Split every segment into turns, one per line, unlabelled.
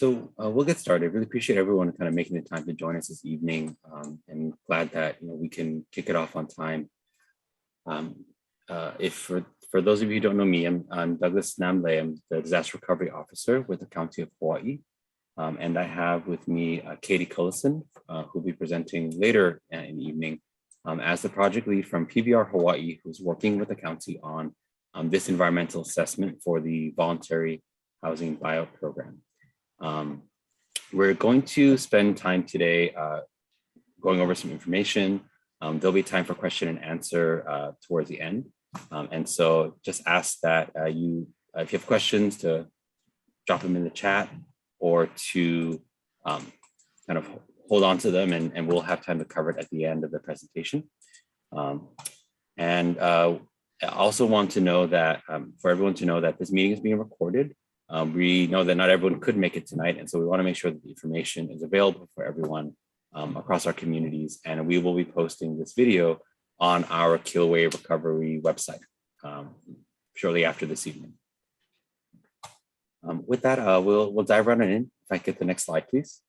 We'll get started. Really appreciate everyone kind of making the time to join us this evening, and glad that we can kick it off on time. If for those of you who don't know me, I'm Douglas Namle. I'm the Disaster Recovery Officer with the County of Hawaii, and I have with me Katie Cullison, who'll be presenting later in the evening as the project lead from PBR Hawaii, who's working with the county on this environmental assessment for the Voluntary Housing Buyout Program. We're going to spend time today going over some information. There'll be time for question and answer towards the end. And so just ask that if you have questions, to drop them in the chat or to kind of hold on to them, and we'll have time to cover it at the end of the presentation. I also want to know that for everyone to know that this meeting is being recorded. We know that not everyone could make it tonight, and so we want to make sure that the information is available for everyone across our communities, and we will be posting this video on our Killway Recovery website shortly after this evening. With that, we'll dive right in. If I get the next slide, please.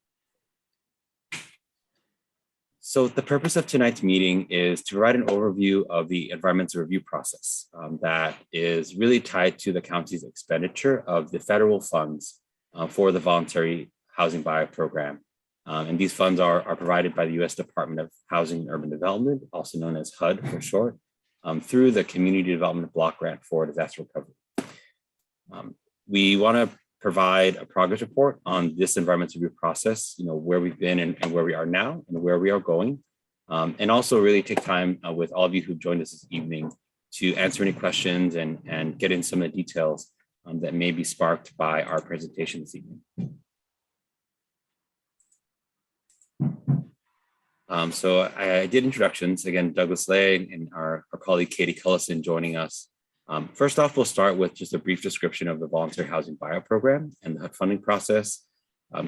So the purpose of tonight's meeting is to provide an overview of the environmental review process that is really tied to the county's expenditure of the federal funds for the Voluntary Housing Buyout Program. And these funds are provided by the U.S. Department of Housing and Urban Development, also known as HUD for short, through the Community Development Block Grant for Disaster Recovery. We want to provide a progress report on this environmental review process, where we've been and where we are now and where we are going. And also really take time with all of you who've joined us this evening to answer any questions and get in some of the details that may be sparked by our presentation this evening. So I did introductions. Again, Douglas Lay and our colleague Katie Cullison joining us. First off, we'll start with just a brief description of the Voluntary Housing Buyout Program and the HUD funding process.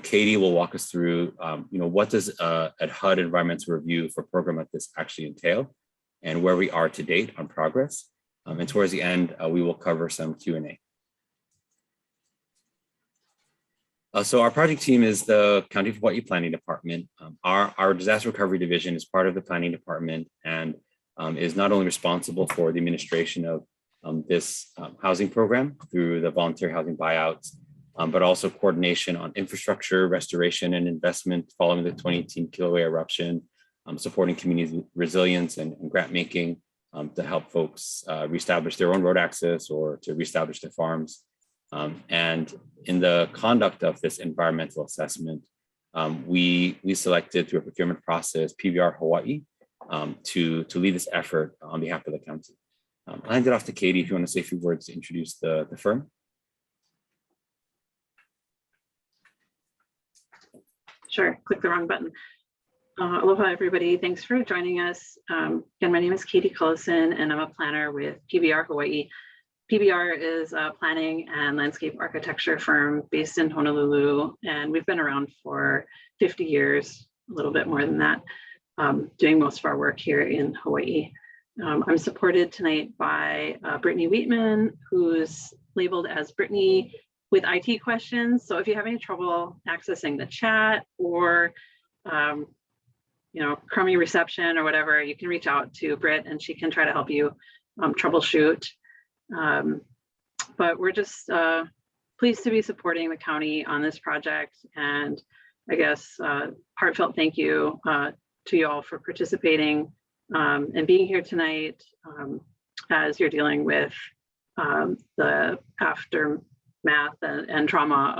Katie will walk us through, what does a HUD environmental review for a program like this actually entail, and where we are to date on progress. And towards the end, we will cover some Q&A. So our project team is the County of Hawaii Planning Department. Our disaster recovery division is part of the planning department and is not only responsible for the administration of this housing program through the voluntary housing buyouts, but also coordination on infrastructure, restoration, and investment following the 2018 Kilauea eruption, supporting community resilience and grant making to help folks reestablish their own road access or to reestablish their farms. And in the conduct of this environmental assessment, we selected through a procurement process PBR Hawaii to lead this effort on behalf of the county. I'll hand it off to Katie if you want to say a few words to introduce the firm.
Sure, click the wrong button. Aloha, everybody. Thanks for joining us. Again, my name is Katie Cullison, and I'm a planner with PBR Hawaii. PBR is a planning and landscape architecture firm based in Honolulu, and we've been around for 50 years, a little bit more than that, doing most of our work here in Hawaii. I'm supported tonight by Brittany Wheatman, who's labeled as Brittany with IT questions. So if you have any trouble accessing the chat or crummy reception or whatever, you can reach out to Britt and she can try to help you troubleshoot. But we're just pleased to be supporting the county on this project, and I guess heartfelt thank you to you all for participating and being here tonight as you're dealing with the aftermath and trauma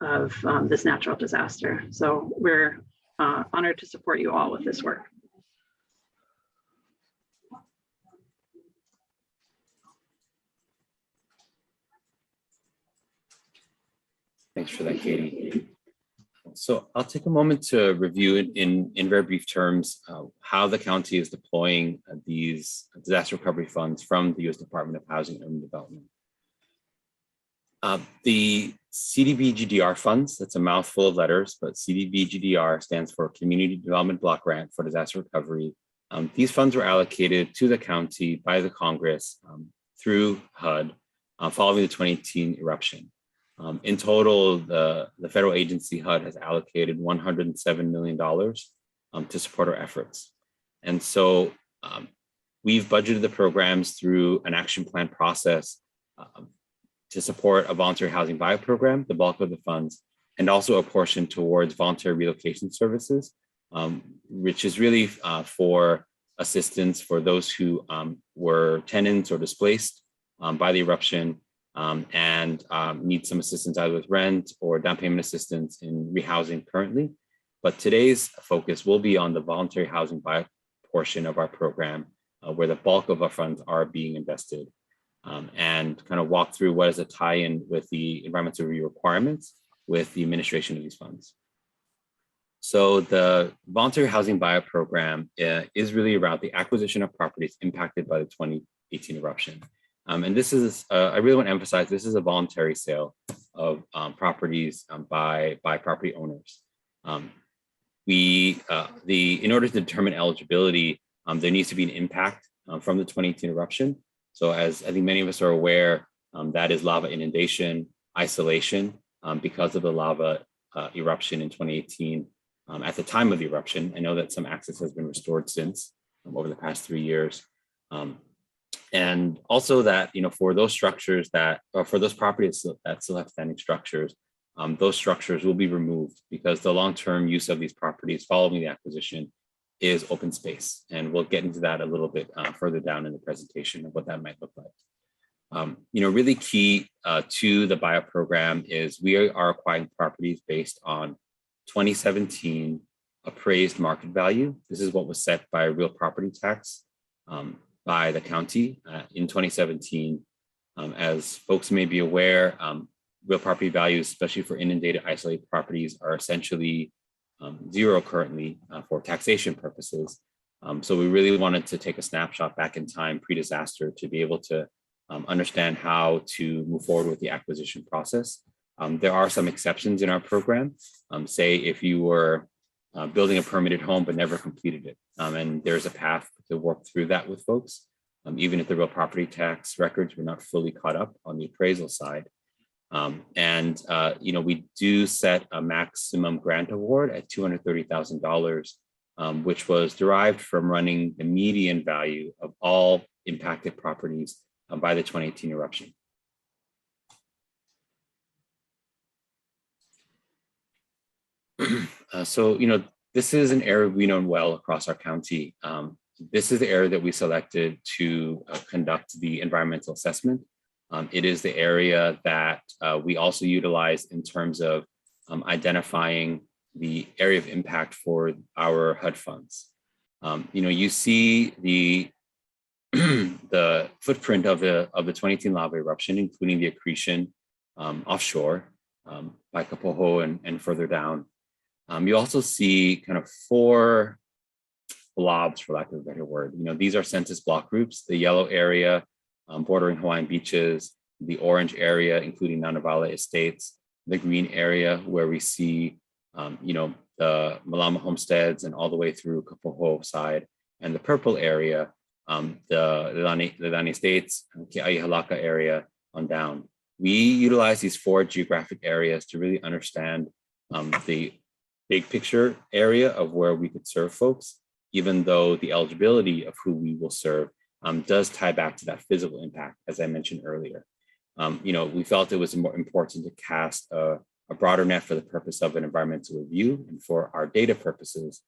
of this natural disaster. So we're honored to support you all with this work.
Thanks for that, Katie. So I'll take a moment to review in very brief terms how the county is deploying these disaster recovery funds from the U.S. Department of Housing and Urban Development. The CDBGDR funds, that's a mouthful of letters, but CDBGDR stands for Community Development Block Grant for Disaster Recovery. These funds were allocated to the county by the Congress through HUD following the 2018 eruption. In total, the federal agency HUD has allocated $107 million to support our efforts. And so we've budgeted the programs through an action plan process to support a voluntary housing buyout program, the bulk of the funds, and also a portion towards voluntary relocation services, which is really for assistance for those who were tenants or displaced by the eruption and need some assistance either with rent or down payment assistance in rehousing currently. But today's focus will be on the voluntary housing buyout portion of our program, where the bulk of our funds are being invested, and kind of walk through what is a tie-in with the environmental review requirements with the administration of these funds. So the voluntary housing buyout program is really around the acquisition of properties impacted by the 2018 eruption. And this is, I really want to emphasize, this is a voluntary sale of properties by property owners. In order to determine eligibility, there needs to be an impact from the 2018 eruption. So as I think many of us are aware, that is lava inundation, isolation, because of the lava eruption in 2018. At the time of the eruption, I know that some access has been restored since over the past 3 years. And also that, for those structures that, or for those properties that still have standing structures, those structures will be removed because the long-term use of these properties following the acquisition is open space. And we'll get into that a little bit further down in the presentation of what that might look like. Really key to the buyout program is we are acquiring properties based on 2017 appraised market value. This is what was set by real property tax by the county in 2017. As folks may be aware, real property values, especially for inundated, isolated properties, are essentially zero currently for taxation purposes. So we really wanted to take a snapshot back in time pre-disaster to be able to understand how to move forward with the acquisition process. There are some exceptions in our program. Say if you were building a permitted home but never completed it, and there's a path to work through that with folks, even if the real property tax records were not fully caught up on the appraisal side. We do set a maximum grant award at $230,000, which was derived from running the median value of all impacted properties by the 2018 eruption. This is an area we know well across our county. This is the area that we selected to conduct the environmental assessment. It is the area that we also utilize in terms of identifying the area of impact for our HUD funds. You see the the footprint of the 2018 lava eruption, including the accretion offshore by Kapoho and further down. You also see kind of 4 blobs, for lack of a better word. These are census block groups: the yellow area bordering Hawaiian beaches, the orange area, including Nanavala Estates, the green area where we see, the Malama homesteads and all the way through Kapoho side, and the purple area, the Leilani Estates, Ke'ai Halaka area on down. We utilize these 4 geographic areas to really understand the big picture area of where we could serve folks, even though the eligibility of who we will serve does tie back to that physical impact, as I mentioned earlier. We felt it was more important to cast a broader net for the purpose of an environmental review and for our data purposes,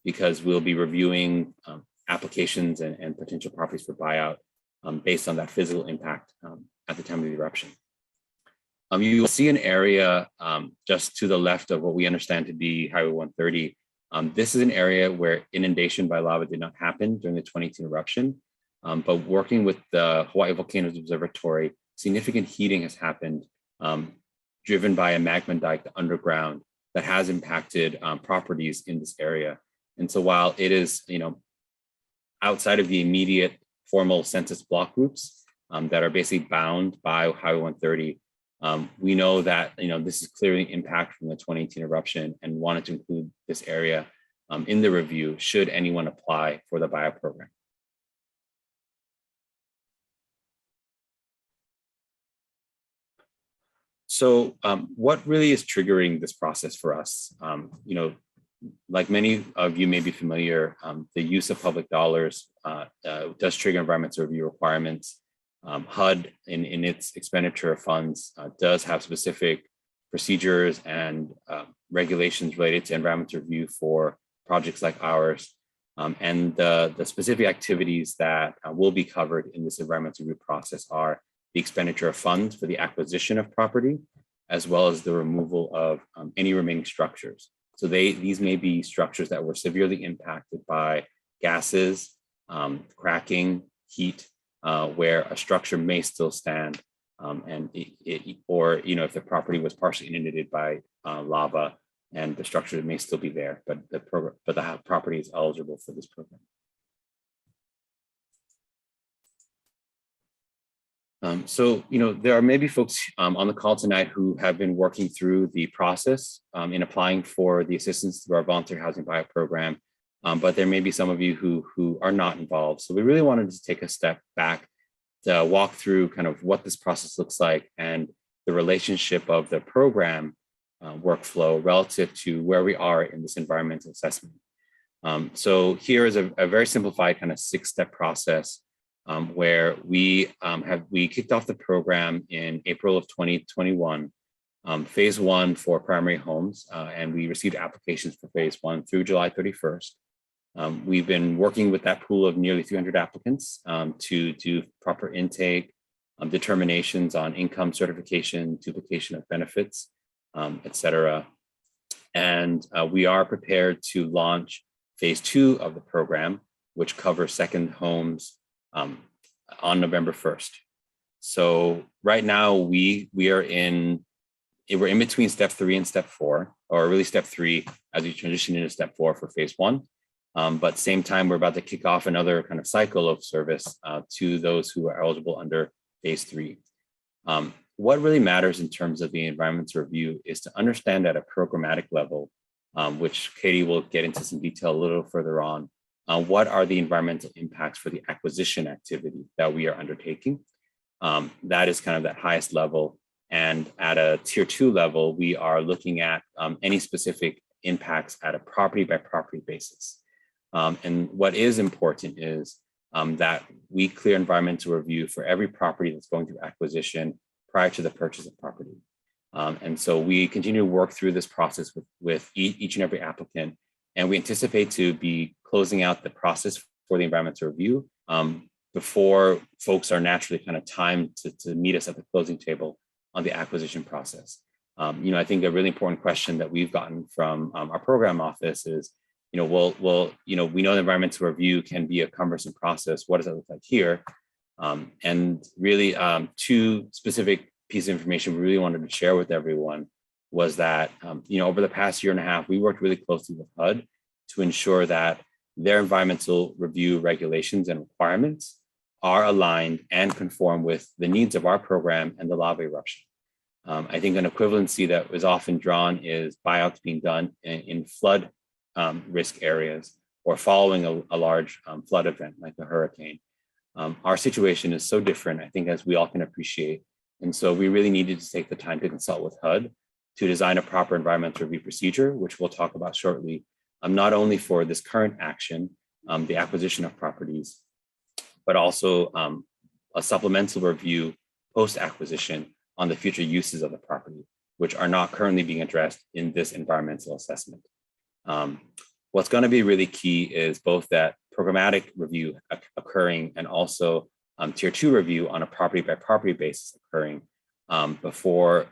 because we'll be reviewing applications and potential properties for buyout based on that physical impact at the time of the eruption. You will see an area just to the left of what we understand to be Highway 130. This is an area where inundation by lava did not happen during the 2018 eruption, but working with the Hawaii Volcanoes Observatory, significant heating has happened, driven by a magma dike underground that has impacted properties in this area. And so while it is, outside of the immediate formal census block groups that are basically bound by Highway 130, we know that this is clearly impact from the 2018 eruption, and wanted to include this area in the review should anyone apply for the buyout program. What really is triggering this process for us? Like many of you may be familiar, the use of public dollars does trigger environmental review requirements. HUD in its expenditure of funds does have specific procedures and regulations related to environmental review for projects like ours. And the specific activities that will be covered in this environmental review process are the expenditure of funds for the acquisition of property, as well as the removal of any remaining structures. So these may be structures that were severely impacted by gases, cracking, heat, where a structure may still stand, or if the property was partially inundated by lava, and the structure may still be there, but the property is eligible for this program. There are maybe folks on the call tonight who have been working through the process in applying for the assistance through our Voluntary Housing Buyout Program, but there may be some of you who are not involved. So we really wanted to take a step back to walk through kind of what this process looks like and the relationship of the program workflow relative to where we are in this environmental assessment. So here is a very simplified kind of 6-step process where we kicked off the program in April of 2021, phase 1 for primary homes, and we received applications for phase 1 through July 31st. We've been working with that pool of nearly 300 applicants to do proper intake, determinations on income certification, duplication of benefits, et cetera. And we are prepared to launch phase 2 of the program, which covers second homes on November 1st. So right now we're in between step 3 and step 4, or really step 3 as we transition into step 4 for phase 1. But same time, we're about to kick off another kind of cycle of service to those who are eligible under phase 3. What really matters in terms of the environmental review is to understand at a programmatic level, which Katie will get into some detail a little further on, what are the environmental impacts for the acquisition activity that we are undertaking. That is kind of that highest level. And at a tier 2 level, we are looking at any specific impacts at a property by property basis. And what is important is that we clear environmental review for every property that's going through acquisition prior to the purchase of property. And so we continue to work through this process with each and every applicant. And we anticipate to be closing out the process for the environmental review before folks are naturally kind of timed to meet us at the closing table on the acquisition process. I think a really important question that we've gotten from our program office is, we know the environmental review can be a cumbersome process. What does that look like here? And really 2 specific pieces of information we really wanted to share with everyone was that, over the past year and a half, we worked really closely with HUD to ensure that their environmental review regulations and requirements are aligned and conform with the needs of our program and the lava eruption. I think an equivalency that is often drawn is buyouts being done in flood risk areas or following a large flood event like a hurricane. Our situation is so different, I think, as we all can appreciate. And so we really needed to take the time to consult with HUD to design a proper environmental review procedure, which we'll talk about shortly, not only for this current action, the acquisition of properties, but also a supplemental review post-acquisition on the future uses of the property, which are not currently being addressed in this environmental assessment. What's going to be really key is both that programmatic review occurring and also tier 2 review on a property by property basis occurring before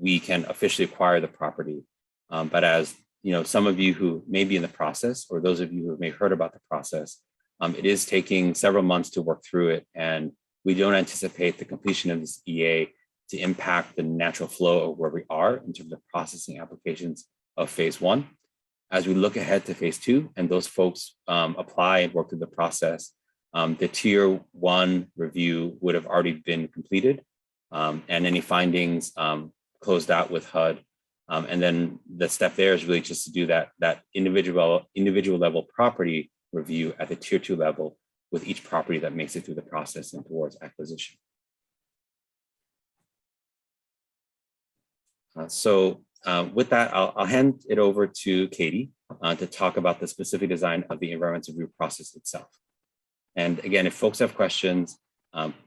we can officially acquire the property. But as some of you who may be in the process, or those of you who may have heard about the process, it is taking several months to work through it. And we don't anticipate the completion of this EA to impact the natural flow of where we are in terms of processing applications of phase 1. As we look ahead to phase 2 and those folks apply and work through the process, the tier 1 review would have already been completed and any findings closed out with HUD. And then the step there is really just to do that individual level property review at the tier 2 level with each property that makes it through the process and towards acquisition. With that, I'll hand it over to Katie to talk about the specific design of the environmental review process itself. And again, if folks have questions,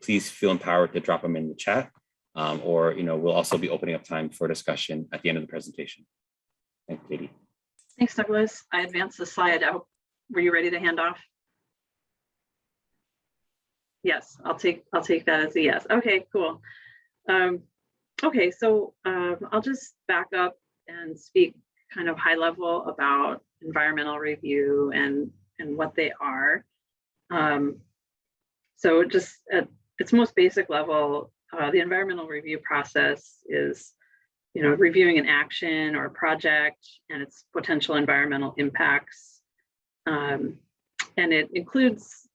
please feel empowered to drop them in the chat, or we'll also be opening up time for discussion at the end of the presentation. Thank you, Katie.
Thanks, Douglas. I advanced the slide out. Were you ready to hand off? Yes, I'll take that as a yes. Okay, cool. Okay, so I'll just back up and speak kind of high level about environmental review and what they are. So just at its most basic level, the environmental review process is, reviewing an action or project and its potential environmental impacts. And it includes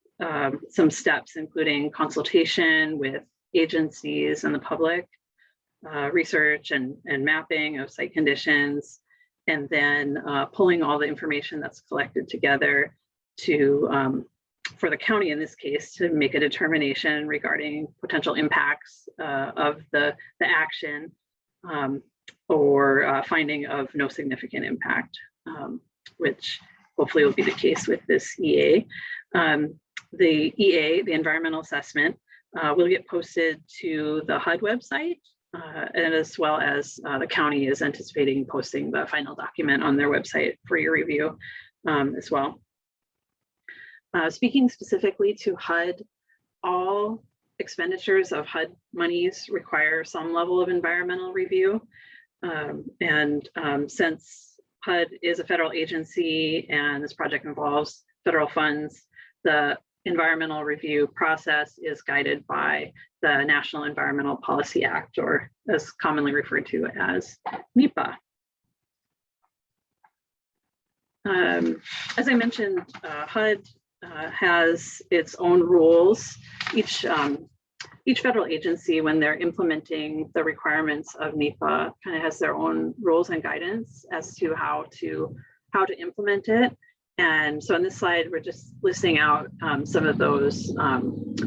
some steps, including consultation with agencies and the public, research and mapping of site conditions, and then pulling all the information that's collected together to, for the county in this case, to make a determination regarding potential impacts of the action, or finding of no significant impact, which hopefully will be the case with this EA. The EA, the environmental assessment, will get posted to the HUD website, and as well as the county is anticipating posting the final document on their website for your review as well. Speaking specifically to HUD, all expenditures of HUD monies require some level of environmental review. Since HUD is a federal agency and this project involves federal funds, the environmental review process is guided by the National Environmental Policy Act, or as commonly referred to as NEPA. As I mentioned, HUD has its own rules. Each federal agency, when they're implementing the requirements of NEPA, kind of has their own rules and guidance as to how to implement it. And so on this slide, we're just listing out some of those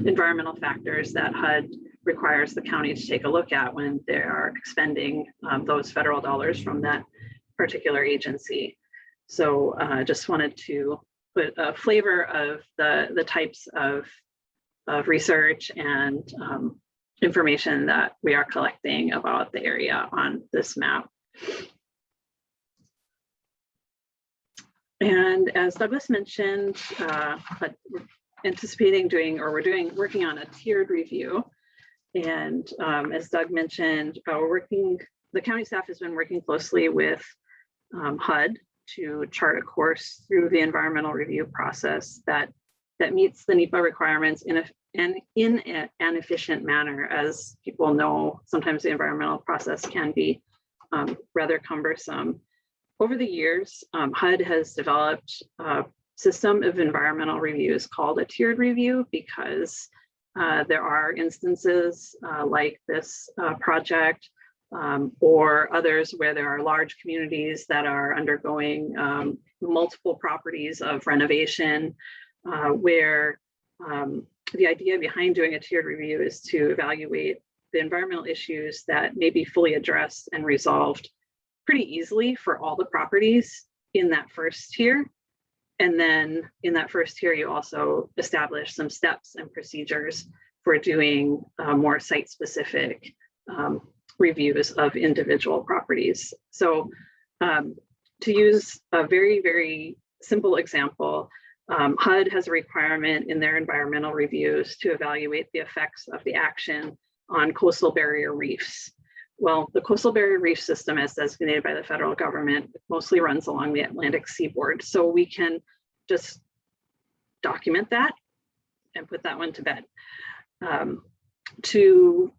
environmental factors that HUD requires the county to take a look at when they are expending those federal dollars from that particular agency. So just wanted to put a flavor of the types of research and information that we are collecting about the area on this map. And as Douglas mentioned, but we're anticipating working on a tiered review. And as Doug mentioned, the county staff has been working closely with HUD to chart a course through the environmental review process that meets the NEPA requirements in an efficient manner. As people know, sometimes the environmental process can be rather cumbersome. Over the years, HUD has developed a system of environmental reviews called a tiered review because there are instances like this project or others where there are large communities that are undergoing multiple properties of renovation, where the idea behind doing a tiered review is to evaluate the environmental issues that may be fully addressed and resolved pretty easily for all the properties in that first tier. And then in that first tier, you also establish some steps and procedures for doing more site-specific reviews of individual properties. So to use a very, very simple example, HUD has a requirement in their environmental reviews to evaluate the effects of the action on coastal barrier reefs. Well, the coastal barrier reef system, as designated by the federal government, mostly runs along the Atlantic seaboard. So we can just document that and put that one to bed. To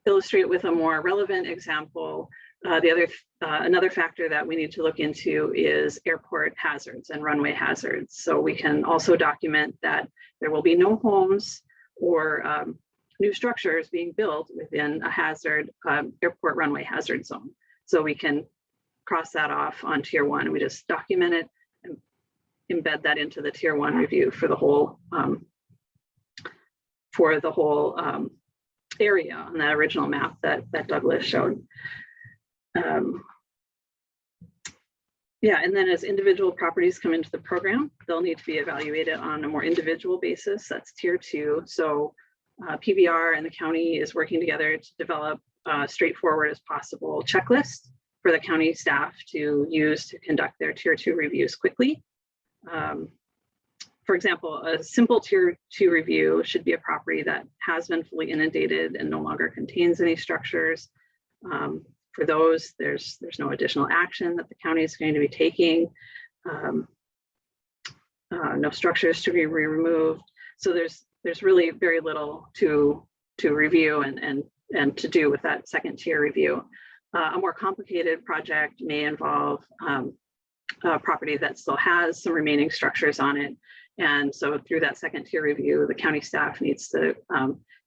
illustrate with a more relevant example, another factor that we need to look into is airport hazards and runway hazards. So we can also document that there will be no homes or new structures being built within a airport runway hazard zone. So we can cross that off on tier 1, and we just document it and embed that into the tier 1 review for the whole area on that original map that Douglas showed. Yeah, and then as individual properties come into the program, they'll need to be evaluated on a more individual basis. That's tier 2. So PBR and the county is working together to develop a straightforward as possible checklist for the county staff to use to conduct their tier 2 reviews quickly. For example, a simple tier 2 review should be a property that has been fully inundated and no longer contains any structures. For those, there's no additional action that the county is going to be taking. No structures to be removed. So there's really very little to review and to do with that second tier review. A more complicated project may involve a property that still has some remaining structures on it. And so through that second tier review, the county staff needs to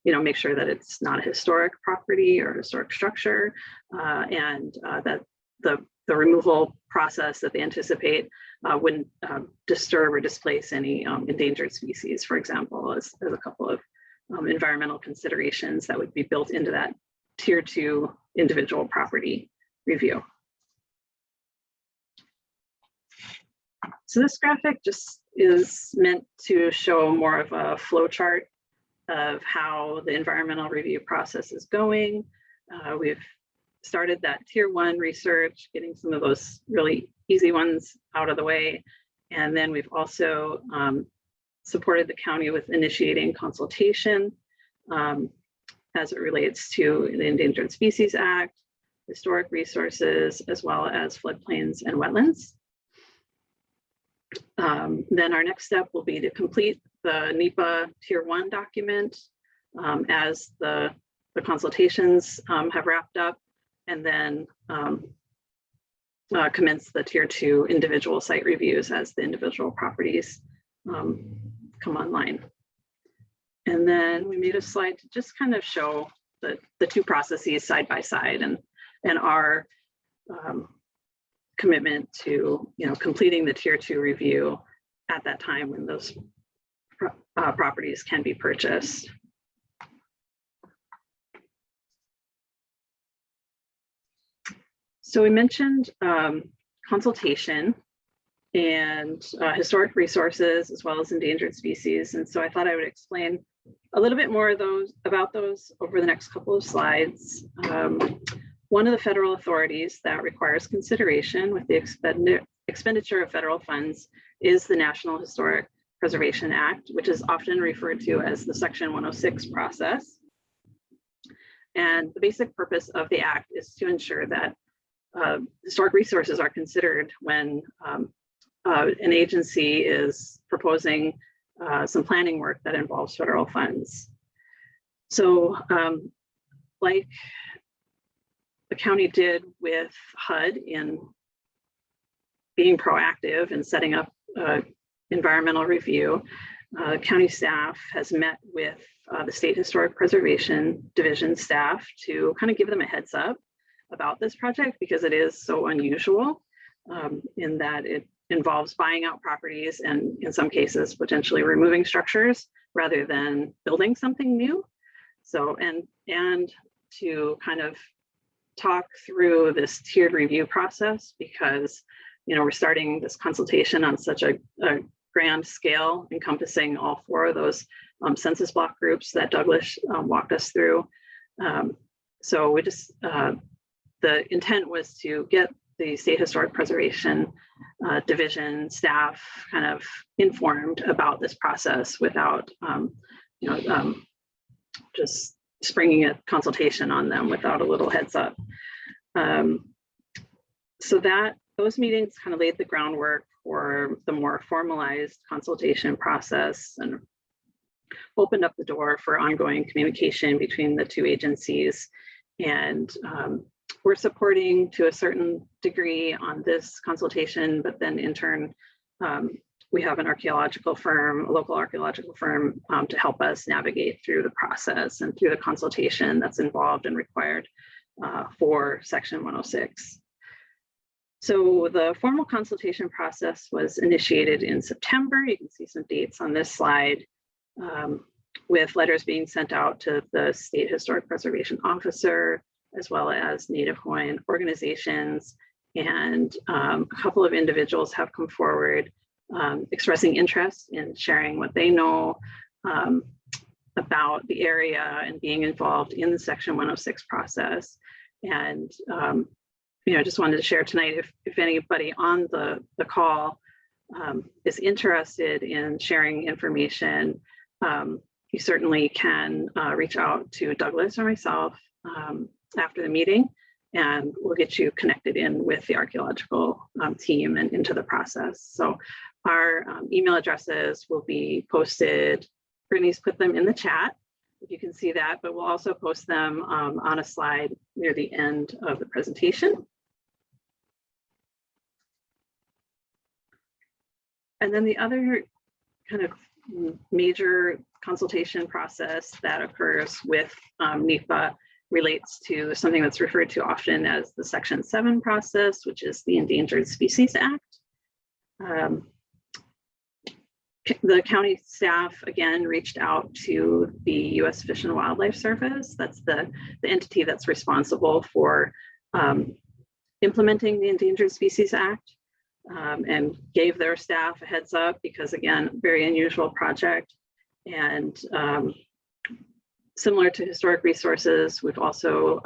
make sure that it's not a historic property or historic structure, and that the removal process that they anticipate wouldn't disturb or displace any endangered species, for example, as a couple of environmental considerations that would be built into that tier 2 individual property review. So this graphic just is meant to show more of a flow chart of how the environmental review process is going. We've started that tier 1 research, getting some of those really easy ones out of the way. And then we've also supported the county with initiating consultation as it relates to the Endangered Species Act, historic resources, as well as floodplains and wetlands. Then our next step will be to complete the NEPA tier 1 document as the consultations have wrapped up, and then commence the tier 2 individual site reviews as the individual properties come online. And then we made a slide to just kind of show the two processes side by side and our commitment to completing the tier 2 review at that time when those properties can be purchased. So we mentioned consultation and historic resources as well as endangered species, and so I thought I would explain a little bit more about those over the next couple of slides. One of the federal authorities that requires consideration with the expenditure of federal funds is the National Historic Preservation Act, which is often referred to as the Section 106 process. And the basic purpose of the act is to ensure that historic resources are considered when an agency is proposing some planning work that involves federal funds. So like the county did with HUD in being proactive and setting up environmental review, county staff has met with the State Historic Preservation Division staff to kind of give them a heads up about this project, because it is so unusual in that it involves buying out properties and in some cases potentially removing structures rather than building something new. So and to kind of talk through this tiered review process, because we're starting this consultation on such a grand scale encompassing all 4 of those census block groups that Douglas walked us through. So we just the intent was to get the State Historic Preservation Division staff kind of informed about this process without just springing a consultation on them without a little heads up. So those meetings kind of laid the groundwork for the more formalized consultation process and opened up the door for ongoing communication between the 2 agencies. And we're supporting to a certain degree on this consultation, but then in turn, we have an archaeological firm, a local archaeological firm, to help us navigate through the process and through the consultation that's involved and required for Section 106. So the formal consultation process was initiated in September. You can see some dates on this slide, with letters being sent out to the State Historic Preservation Officer, as well as Native Hawaiian organizations. And a couple of individuals have come forward expressing interest in sharing what they know about the area and being involved in the Section 106 process. And I just wanted to share tonight, if anybody on the call is interested in sharing information, you certainly can reach out to Douglas or myself after the meeting, and we'll get you connected in with the archaeological team and into the process. So our email addresses will be posted. Brittany's put them in the chat, if you can see that, but we'll also post them on a slide near the end of the presentation. And then the other kind of major consultation process that occurs with NEPA relates to something that's referred to often as the Section 7 process, which is the Endangered Species Act. The county staff, again, reached out to the U.S. Fish and Wildlife Service. That's the entity that's responsible for implementing the Endangered Species Act, and gave their staff a heads up because, again, very unusual project. And similar to Historic Resources, we've also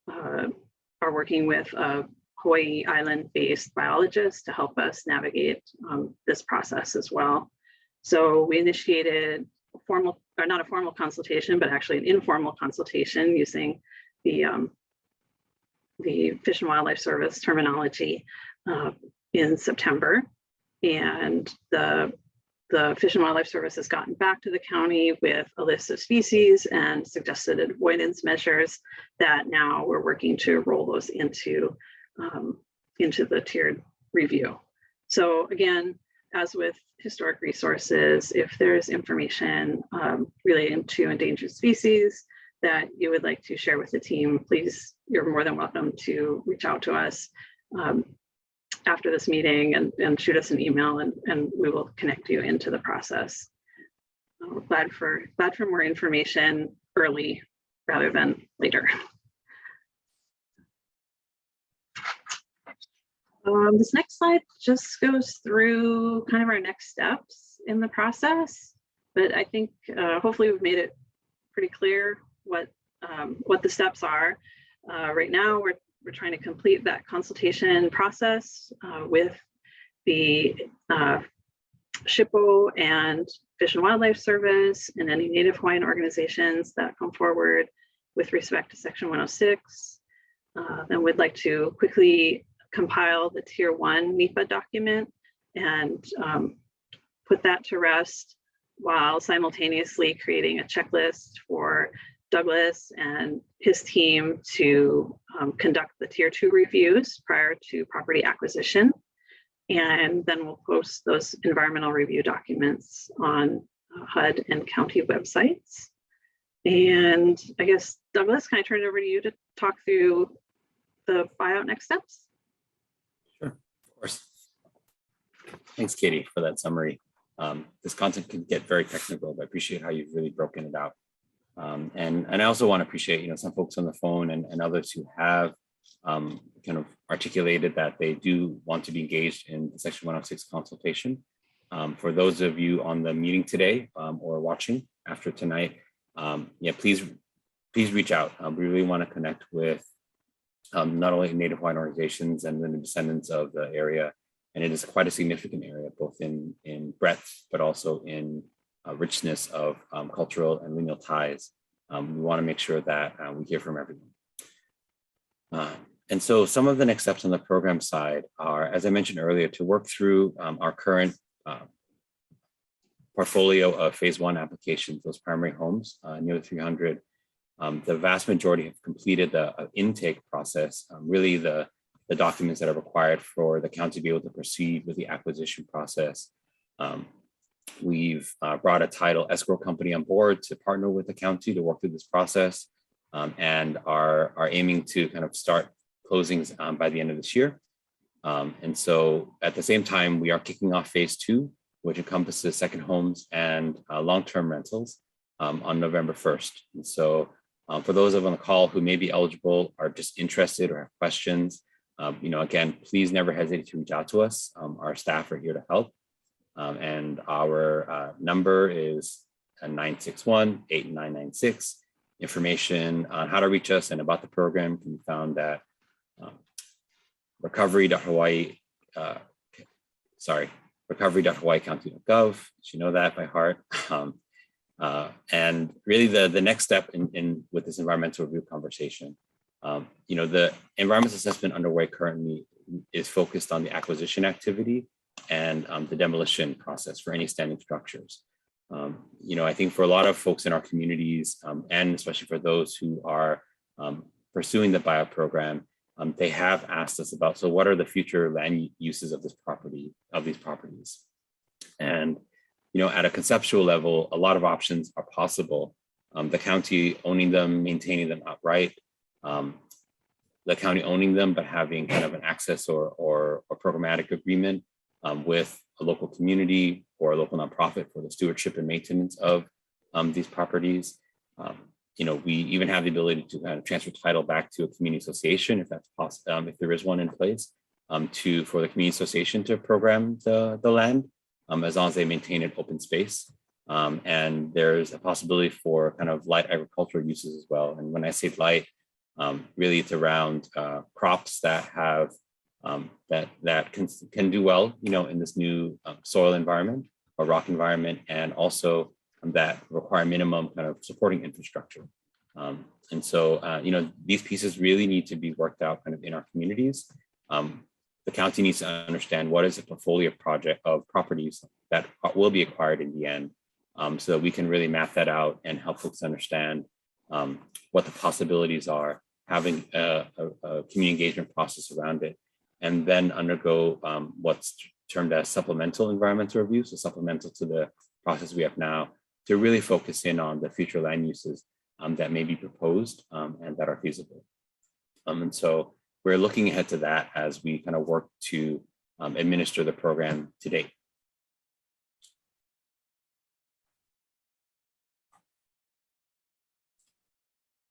are working with a Hawaii Island-based biologist to help us navigate this process as well. So we initiated a formal, or not a formal consultation, but actually an informal consultation using the Fish and Wildlife Service terminology in September. And the Fish and Wildlife Service has gotten back to the county with a list of species and suggested avoidance measures that now we're working to roll those into the tiered review. So again, as with Historic Resources, if there's information relating to endangered species that you would like to share with the team, please, you're more than welcome to reach out to us after this meeting and shoot us an email, and we will connect you into the process. We're glad for more information early rather than later. This next slide just goes through kind of our next steps in the process, but I think hopefully we've made it pretty clear what the steps are. Right now, we're trying to complete that consultation process with the SHPO and Fish and Wildlife Service and any Native Hawaiian organizations that come forward with respect to Section 106. Then we'd like to quickly compile the Tier 1 NEPA document and put that to rest while simultaneously creating a checklist for Douglas and his team to conduct the Tier 2 reviews prior to property acquisition. And then we'll post those environmental review documents on HUD and county websites. And I guess, Douglas, can I turn it over to you to talk through the buyout next steps?
Sure, of course. Thanks, Katie, for that summary. This content can get very technical, but I appreciate how you've really broken it out. And I also want to appreciate, some folks on the phone and others who have kind of articulated that they do want to be engaged in the Section 106 consultation. For those of you on the meeting today or watching after tonight, please reach out. We really want to connect with not only Native Hawaiian organizations and then the descendants of the area, and it is quite a significant area, both in breadth, but also in richness of cultural and lineal ties. We want to make sure that we hear from everyone. And so some of the next steps on the program side are, as I mentioned earlier, to work through our current portfolio of phase 1 applications, those primary homes, nearly 300. The vast majority have completed the intake process, really the documents that are required for the county to be able to proceed with the acquisition process. We've brought a title escrow company on board to partner with the county to work through this process, and are aiming to kind of start closings by the end of this year. And so at the same time, we are kicking off phase 2, which encompasses second homes and long-term rentals on November 1st. And so For those of on the call who may be eligible, are just interested or have questions, again, please never hesitate to reach out to us. Our staff are here to help. And our number is 961-8996. Information on how to reach us and about the program can be found at recovery.hawaii.gov. You know that by heart. And really the next step in with this environmental review conversation, the environmental assessment underway currently is focused on the acquisition activity and the demolition process for any standing structures. I think for a lot of folks in our communities, and especially for those who are pursuing the buyout program, they have asked us about, so what are the future land uses of these properties? And, at a conceptual level, a lot of options are possible. The county owning them, maintaining them outright, the county owning them, but having kind of an access or programmatic agreement with a local community or a local nonprofit for the stewardship and maintenance of these properties. We even have the ability to kind of transfer title back to a community association if that's possible, if there is one in place, for the community association to program the land, as long as they maintain an open space. And there's a possibility for kind of light agricultural uses as well. And when I say light, really it's around crops that have that can do well, in this new soil environment or rock environment, and also that require minimum kind of supporting infrastructure. And so, these pieces really need to be worked out kind of in our communities. The county needs to understand what is a portfolio of properties that will be acquired in the end, so that we can really map that out and help folks understand what the possibilities are, having a community engagement process around it, and then undergo what's termed as supplemental environmental review, so supplemental to the process we have now, to really focus in on the future land uses that may be proposed and that are feasible. And so we're looking ahead to that as we kind of work to administer the program to date.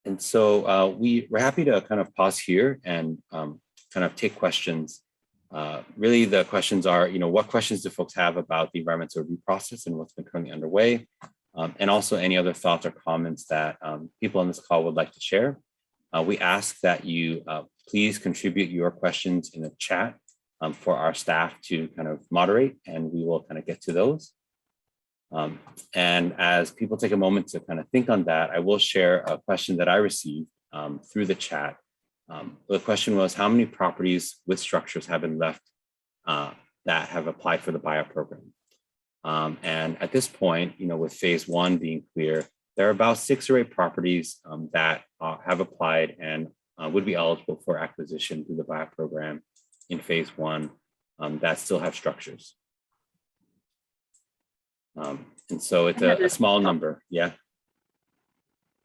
And so we're happy to kind of pause here and kind of take questions. Really, the questions are, what questions do folks have about the environmental review process and what's been currently underway? And also any other thoughts or comments that people on this call would like to share. We ask that you please contribute your questions in the chat for our staff to kind of moderate, and we will kind of get to those. And as people take a moment to kind of think on that, I will share a question that I received through the chat. The question was, how many properties with structures have been left that have applied for the buyout program? And at this point, with phase one being clear, there are about 6 or 8 properties that have applied and would be eligible for acquisition through the buyout program in phase one that still have structures. And so it's a small number, yeah,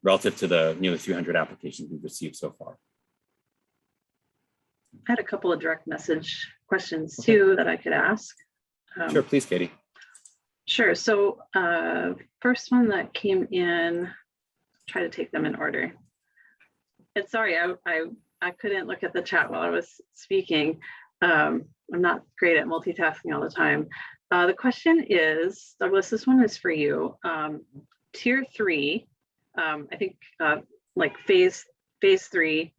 relative to the nearly 300 applications we've received so far.
I had a couple of direct message questions too that I could ask.
Sure, please, Katie.
Sure. So first one that came in, try to take them in order. And sorry, I couldn't look at the chat while I was speaking. I'm not great at multitasking all the time. The question is, Douglas, this one is for you. Tier 3, I think like phase 3,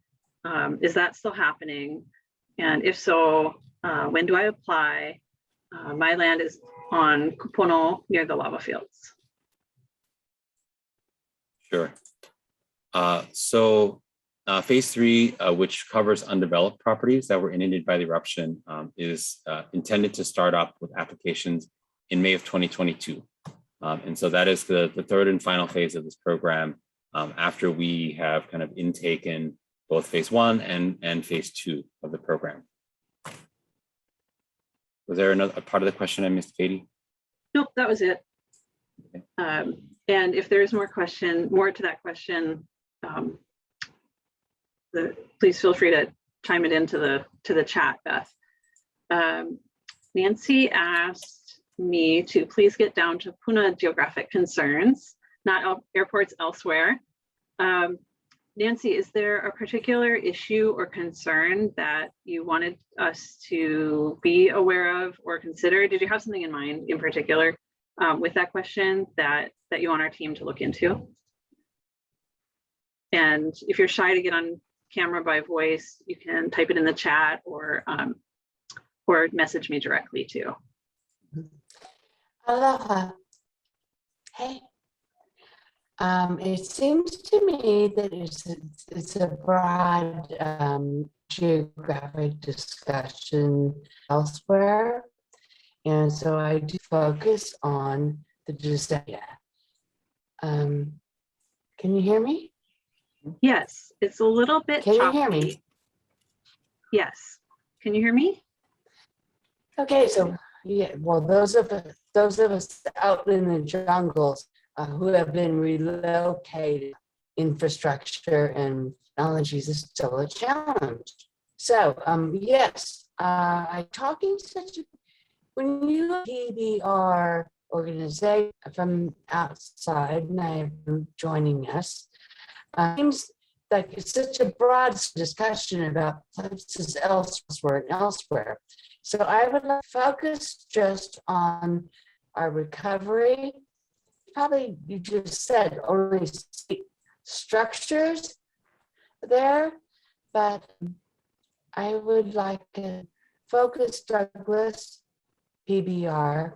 is that still happening? And if so, when do I apply? My land is on Kupono near the lava fields.
Sure. So phase 3, which covers undeveloped properties that were inundated by the eruption, is intended to start up with applications in May of 2022. And so that is the third and final phase of this program, after we have kind of intaken both phase 1 and phase 2 of the program. Was there a part of the question I missed, Katie?
Nope, that was it.
Okay.
And if there's more to that question, please feel free to chime it into the chat, Beth. Nancy asked me to please get down to Puna geographic concerns, not airports elsewhere. Nancy, is there a particular issue or concern that you wanted us to be aware of or consider? Did you have something in mind in particular with that question that you want our team to look into? And if you're shy to get on camera by voice, you can type it in the chat or message me directly too.
Aloha. Hey. It seems to me that it's a broad geographic discussion elsewhere. And so I do focus on the disaster. Can you hear me?
Yes, it's a little bit
Can
choppy.
you hear me?
Yes. Can you hear me?
Okay, so yeah, well, those of us out in the jungles who have been relocated, infrastructure and technologies is still a challenge. So yes, I talking such a, when you PBR organization from outside, and I'm joining us, seems like it's such a broad discussion about places elsewhere and elsewhere. So I would like to focus just on our recovery. Probably you just said only structures there, but I would like to focus Douglas PBR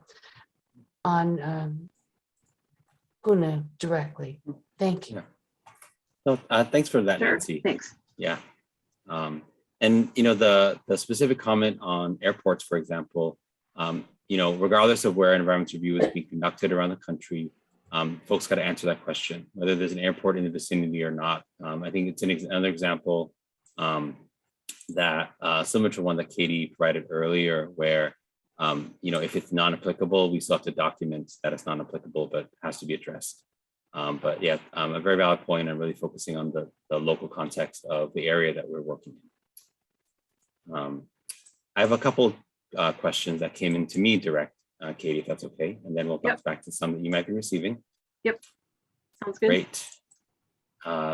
on Puna directly. Thank you.
So thanks for that,
Sure.
Nancy.
Thanks.
Yeah. And you know, the specific comment on airports, for example, you know, regardless of where an environmental review is being conducted around the country, folks got to answer that question, whether there's an airport in the vicinity or not. I think it's another example that similar to one that Katie provided earlier, where you know, if it's non-applicable, we still have to document that it's non-applicable, but has to be addressed. But yeah, a very valid point, and really focusing on the local context of the area that we're working in. I have a couple questions that came in to me direct, Katie, if that's okay, and then we'll bounce back to some that you might be receiving.
Yep, sounds good.
Great.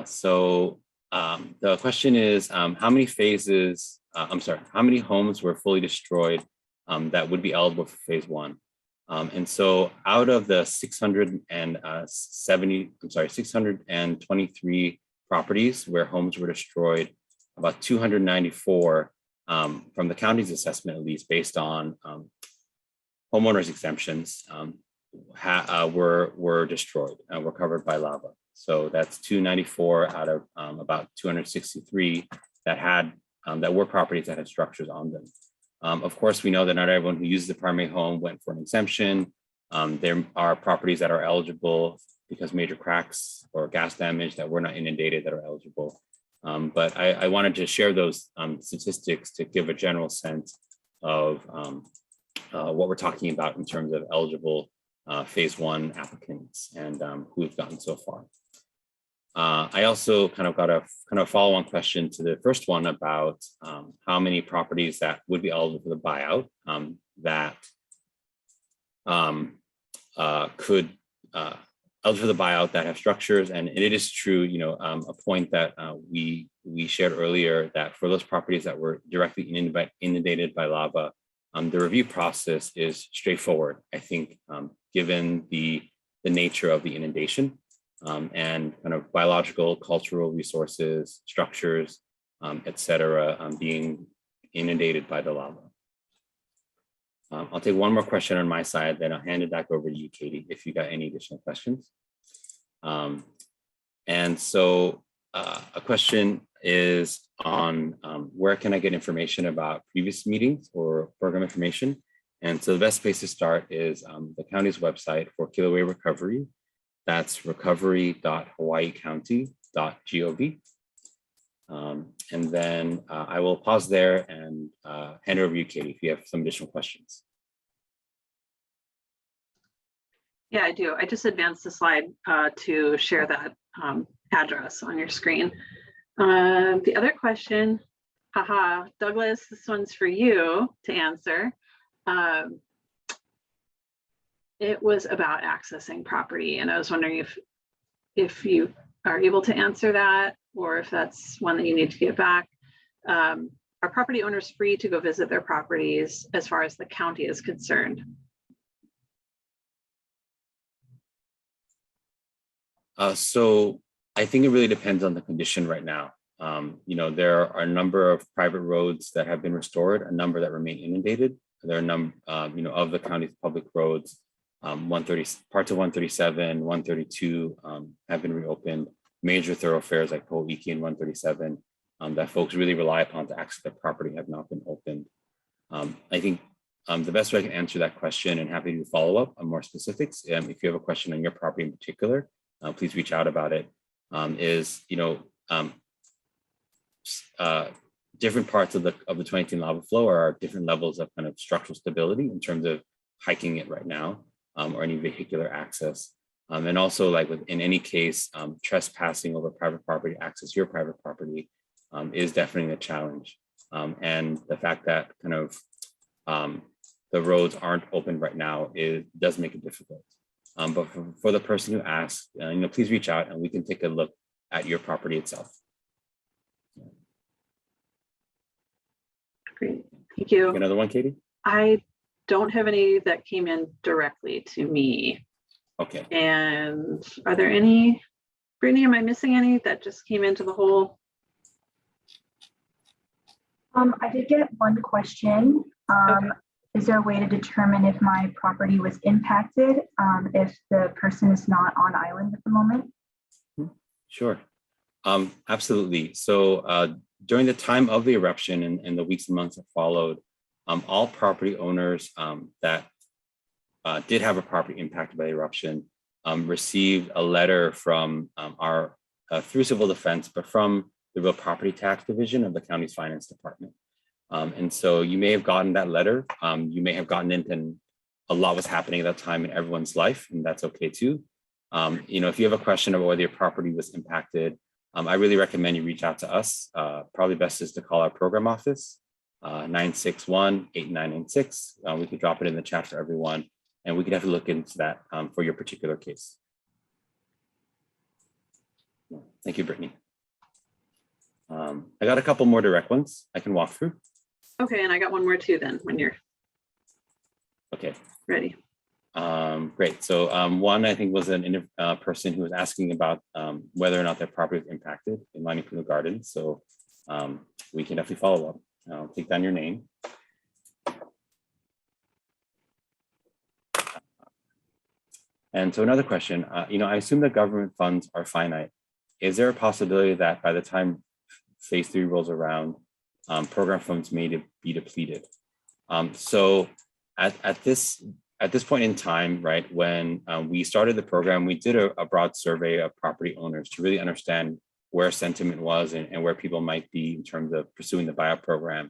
So the question is, how many phases, how many homes were fully destroyed that would be eligible for phase one? And so out of the 623 properties where homes were destroyed, about 294 from the county's assessment, at least based on homeowners exemptions, were destroyed, were covered by lava. So that's 294 out of about 263 that had that were properties that had structures on them. Of course, we know that not everyone who uses the primary home went for an exemption. There are properties that are eligible because major cracks or gas damage that were not inundated that are eligible. But I wanted to share those statistics to give a general sense of what we're talking about in terms of eligible phase one applicants and who we've gotten so far. I also kind of got a follow-on question to the first one about how many properties that would be eligible for the buyout that could eligible for the buyout that have structures. And it is true, you know, a point that we shared earlier, that for those properties that were directly inundated by lava, the review process is straightforward, I think, given the nature of the inundation. And kind of biological, cultural resources, structures, et cetera, being inundated by the lava. I'll take one more question on my side, then I'll hand it back over to you, Katie, if you got any additional questions. And so a question is on where can I get information about previous meetings or program information? And so the best place to start is the county's website for Kilauea Recovery. That's recovery.hawaiicounty.gov. And then I will pause there and hand it over to you, Katie, if you have some additional questions.
Yeah, I do. I just advanced the slide to share that address on your screen. The other question, Douglas, this one's for you to answer. It was about accessing property, and I was wondering if you are able to answer that, or if that's one that you need to get back. Are property owners free to go visit their properties as far as the county is concerned?
So I think it really depends on the condition right now. There are a number of private roads that have been restored, a number that remain inundated. There are a number, of the county's public roads, 130, parts of 137, 132 have been reopened. Major thoroughfares like Po'iki and 137 that folks really rely upon to access their property have not been opened. I think the best way I can answer that question, and happy to follow up on more specifics, if you have a question on your property in particular, please reach out about it. Different parts of the 2018 lava flow are different levels of kind of structural stability in terms of hiking it right now, or any vehicular access. And also, like in any case, trespassing over private property, access your private property is definitely a challenge. And the fact that kind of the roads aren't open right now does make it difficult. But for the person who asked, please reach out and we can take a look at your property itself.
Great, thank you.
Another one, Katie?
I don't have any that came in directly to me.
Okay.
And are there any, Brittany, am I missing any that just came into the whole?
I did get one question.
Okay.
Is there a way to determine if my property was impacted if the person is not on island at the moment?
Sure. Absolutely. So during the time of the eruption and the weeks and months that followed, all property owners that did have a property impacted by the eruption received a letter from our through civil defense, but from the real property tax division of the county's finance department. And so you may have gotten that letter. You may have gotten it, and a lot was happening at that time in everyone's life, and that's okay too. If you have a question about whether your property was impacted, I really recommend you reach out to us. Probably best is to call our program office, 961-8996. We can drop it in the chat for everyone, and we can have to look into that for your particular case. Thank you, Brittany. I got a couple more direct ones I can walk through.
Okay, and I got one more too then when you're
Okay.
ready.
Great. So one, I think, was an person who was asking about whether or not their property was impacted in Lani Puna Gardens. So we can definitely follow up. I'll take down your name. And so another question, I assume that government funds are finite. Is there a possibility that by the time phase 3 rolls around, program funds may be depleted? So at this point in time, right, when we started the program, we did a broad survey of property owners to really understand where sentiment was and where people might be in terms of pursuing the buyout program.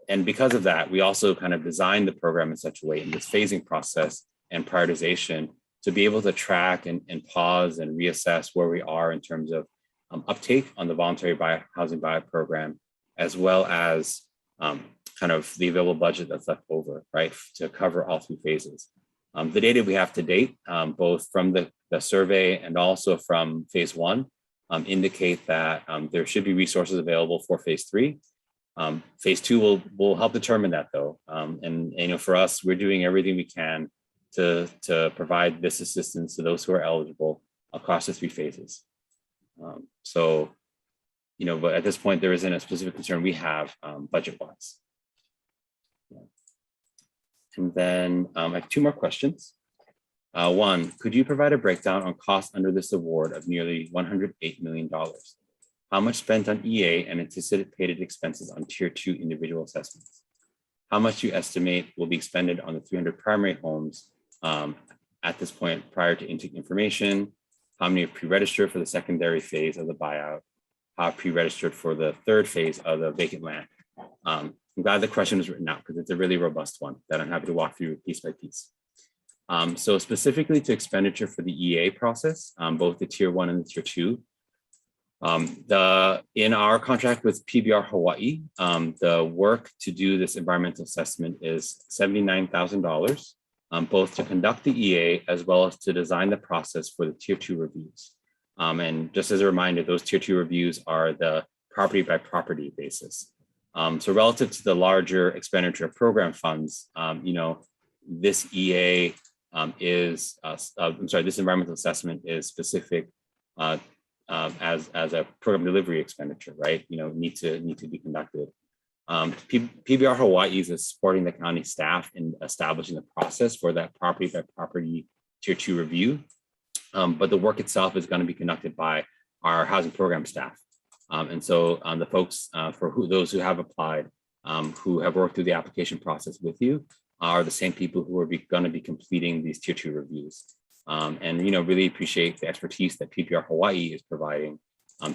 And because of that, we also kind of designed the program in such a way in this phasing process and prioritization to be able to track and pause and reassess where we are in terms of uptake on the voluntary housing buyout program, as well as kind of the available budget that's left over, right, to cover all 3 phases. The data we have to date, both from the survey and also from phase 1, indicate that there should be resources available for phase 3. Phase 2 will help determine that, though. And for us, we're doing everything we can to provide this assistance to those who are eligible across the 3 phases. But at this point, there isn't a specific concern we have budget-wise. And then I have 2 more questions. One, could you provide a breakdown on costs under this award of nearly $108 million? How much spent on EA and anticipated expenses on Tier 2 individual assessments? How much do you estimate will be expended on the 300 primary homes at this point prior to intake information? How many are pre-registered for the secondary phase of the buyout? How pre-registered for the 3rd phase of the vacant land? I'm glad the question was written out because it's a really robust one that I'm happy to walk through piece by piece. So specifically to expenditure for the EA process, both the Tier 1 and the Tier 2, in our contract with PBR Hawaii, the work to do this environmental assessment is $79,000, both to conduct the EA as well as to design the process for the Tier 2 reviews. And just as a reminder, those tier 2 reviews are the property by property basis. So relative to the larger expenditure program funds, this EA this environmental assessment is specific as a program delivery expenditure, right? Need to be conducted. PBR Hawaii is supporting the county staff in establishing the process for that property by property tier 2 review. But the work itself is going to be conducted by our housing program staff. And so the folks those who have applied, who have worked through the application process with you, are the same people who are going to be completing these tier 2 reviews. And really appreciate the expertise that PBR Hawaii is providing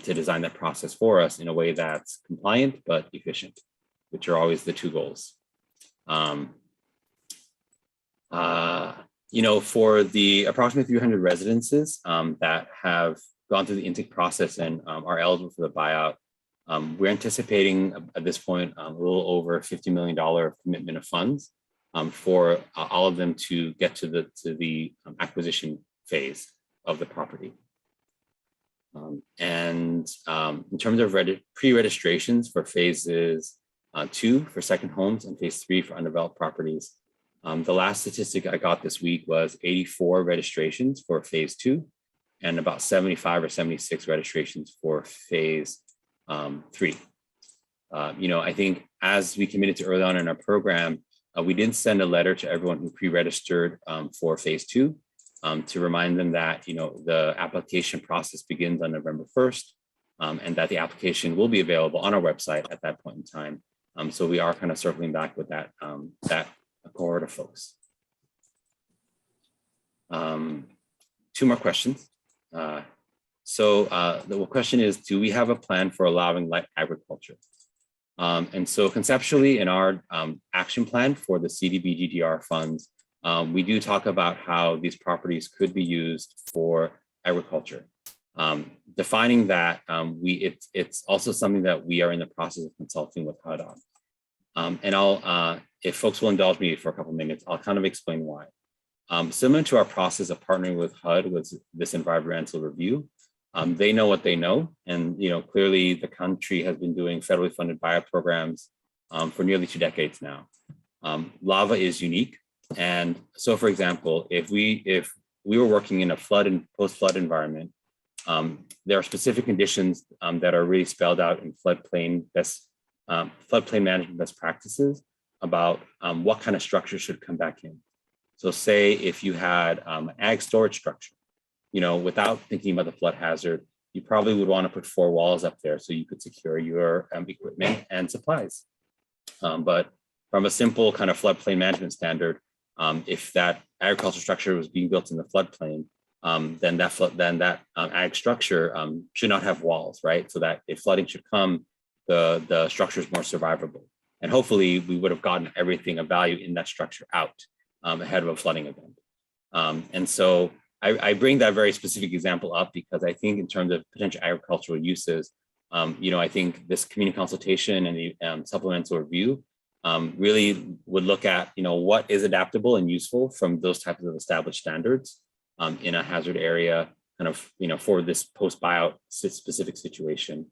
to design that process for us in a way that's compliant but efficient, which are always the two goals. For the approximately 300 residences that have gone through the intake process and are eligible for the buyout, we're anticipating at this point a little over $50 million commitment of funds for all of them to get to the acquisition phase of the property. In terms of pre-registrations for phases 2 for second homes and phase 3 for undeveloped properties, the last statistic I got this week was 84 registrations for phase 2 and about 75 or 76 registrations for phase 3. I think as we committed to early on in our program, we did send a letter to everyone who pre-registered for phase 2 to remind them that the application process begins on November 1st and that the application will be available on our website at that point in time. So we are kind of circling back with that cohort of folks. 2 more questions. The question is, do we have a plan for allowing light agriculture? And so conceptually in our action plan for the CDBGDR funds, we do talk about how these properties could be used for agriculture. Defining that, it's also something that we are in the process of consulting with HUD on. And I'll, if folks will indulge me for a couple minutes, I'll kind of explain why. Similar to our process of partnering with HUD with this environmental review, they know what they know. And clearly the country has been doing federally funded buyout programs for nearly 2 decades now. LAVA is unique. And so, for example, if we were working in a flood and post-flood environment, there are specific conditions that are really spelled out in floodplain management best practices about what kind of structure should come back in. So say if you had an ag storage structure, without thinking about the flood hazard, you probably would want to put 4 walls up there so you could secure your equipment and supplies. But from a simple kind of floodplain management standard, if that agricultural structure was being built in the floodplain, then that ag structure should not have walls, right? So that if flooding should come, the structure is more survivable. And hopefully we would have gotten everything of value in that structure out ahead of a flooding event. And so I bring that very specific example up because I think in terms of potential agricultural uses, I think this community consultation and the supplemental review really would look at, what is adaptable and useful from those types of established standards in a hazard area, kind of, for this post-buyout specific situation.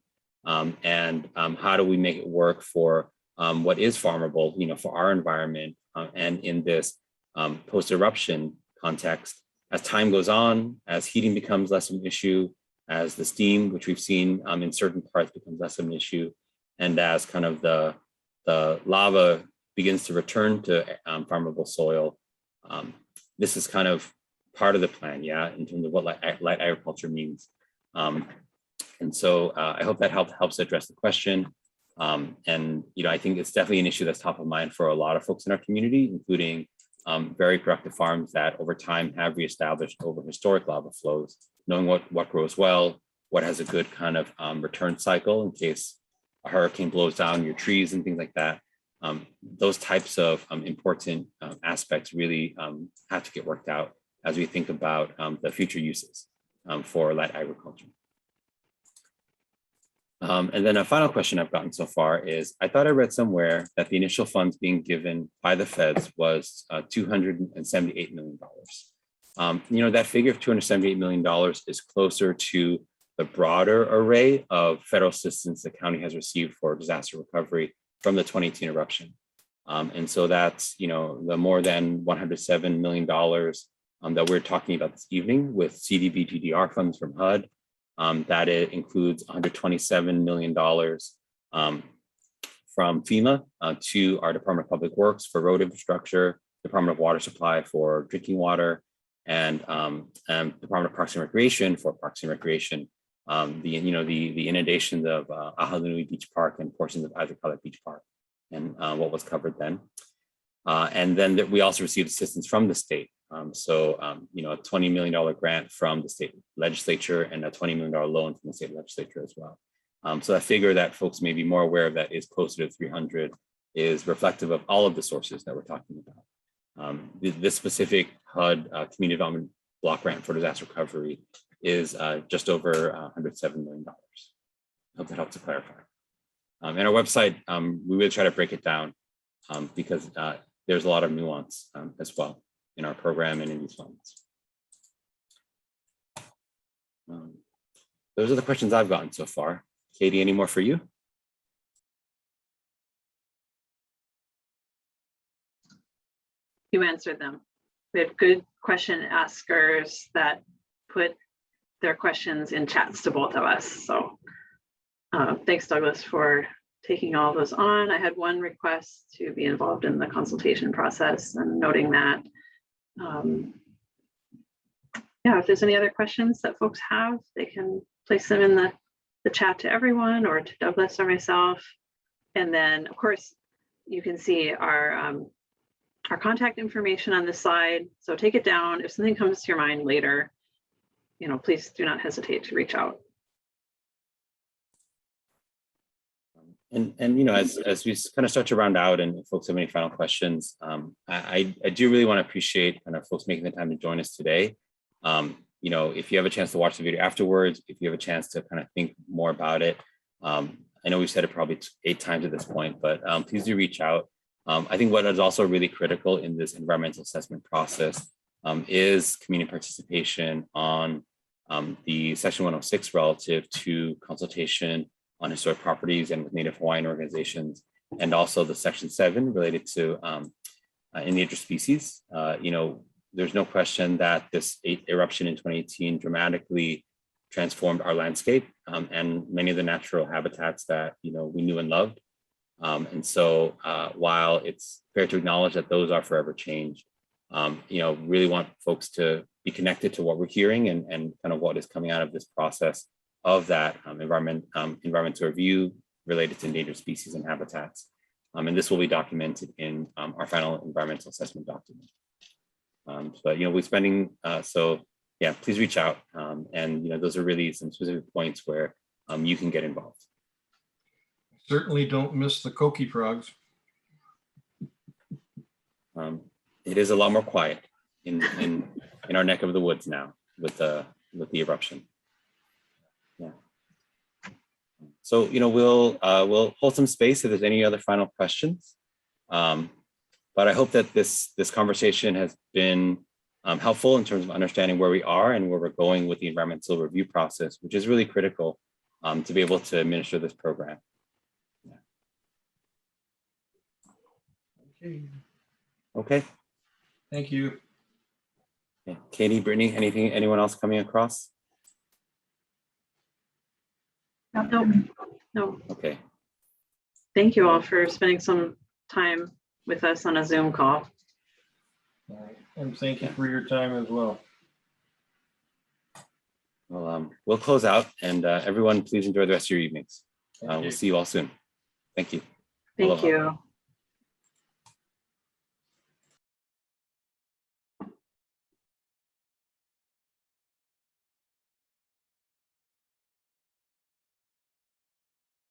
And how do we make it work for what is farmable, for our environment and in this post-eruption context. As time goes on, as heating becomes less of an issue, as the steam, which we've seen in certain parts, becomes less of an issue, and as kind of the lava begins to return to farmable soil, this is kind of part of the plan, in terms of what light agriculture means. And so I hope that helps address the question. And I think it's definitely an issue that's top of mind for a lot of folks in our community, including very productive farms that over time have reestablished over historic lava flows, knowing what grows well, what has a good kind of return cycle in case a hurricane blows down your trees and things like that. Those types of important aspects really have to get worked out as we think about the future uses for light agriculture. And then a final question I've gotten so far is, I thought I read somewhere that the initial funds being given by the feds was $278 million. That figure of $278 million is closer to the broader array of federal assistance the county has received for disaster recovery from the 2018 eruption. And so that's, the more than $107 million that we're talking about this evening with CDB GDR funds from HUD. That it includes $127 million from FEMA to our Department of Public Works for road infrastructure, Department of Water Supply for drinking water, and Department of Parks and Recreation for Parks and Recreation. The inundations of Ahalunui Beach Park and portions of Isaac Pilot Beach Park, and what was covered then. And then we also received assistance from the state. A $20 million grant from the state legislature and a $20 million loan from the state legislature as well. So that figure that folks may be more aware of that is closer to 300 is reflective of all of the sources that we're talking about. This specific HUD Community Development Block Grant for disaster recovery is just over $107 million. I hope that helps to clarify. And our website, we really try to break it down because there's a lot of nuance as well in our program and in these funds. Those are the questions I've gotten so far. Katie, any more for you?
You answered them. We have good question askers that put their questions in chats to both of us. So thanks, Douglas, for taking all those on. I had one request to be involved in the consultation process and noting that. If there's any other questions that folks have, they can place them in the chat to everyone or to Douglas or myself. And then, of course, you can see our contact information on this slide. So take it down. If something comes to your mind later, please do not hesitate to reach out.
And as we kind of start to round out and folks have any final questions, I do really want to appreciate kind of folks making the time to join us today. If you have a chance to watch the video afterwards, if you have a chance to kind of think more about it, I know we've said it probably 8 times at this point, but please do reach out. I think what is also really critical in this environmental assessment process is community participation on the Section 106 relative to consultation on historic properties and with Native Hawaiian organizations, and also the Section 7 related to endangered species. There's no question that this eruption in 2018 dramatically transformed our landscape and many of the natural habitats that we knew and loved. And so while it's fair to acknowledge that those are forever changed, really want folks to be connected to what we're hearing and kind of what is coming out of this process of that environmental review related to endangered species and habitats. And this will be documented in our final environmental assessment document. But we're spending, please reach out. And those are really some specific points where you can get involved.
Certainly don't miss the coqui frogs.
It is a lot more quiet in our neck of the woods now with the eruption. Yeah. So we'll hold some space if there's any other final questions. But I hope that this conversation has been helpful in terms of understanding where we are and where we're going with the environmental review process, which is really critical to be able to administer this program.
Okay.
Okay.
Thank you.
Yeah. Katie, Brittany, anyone else coming across?
No.
Okay.
Thank you all for spending some time with us on a Zoom call.
All right. And thank you for your time as well.
Well, we'll close out, and everyone, please enjoy the rest of your evenings.
Thank you.
We'll see you all soon. Thank you.
Thank
Aloha.
you.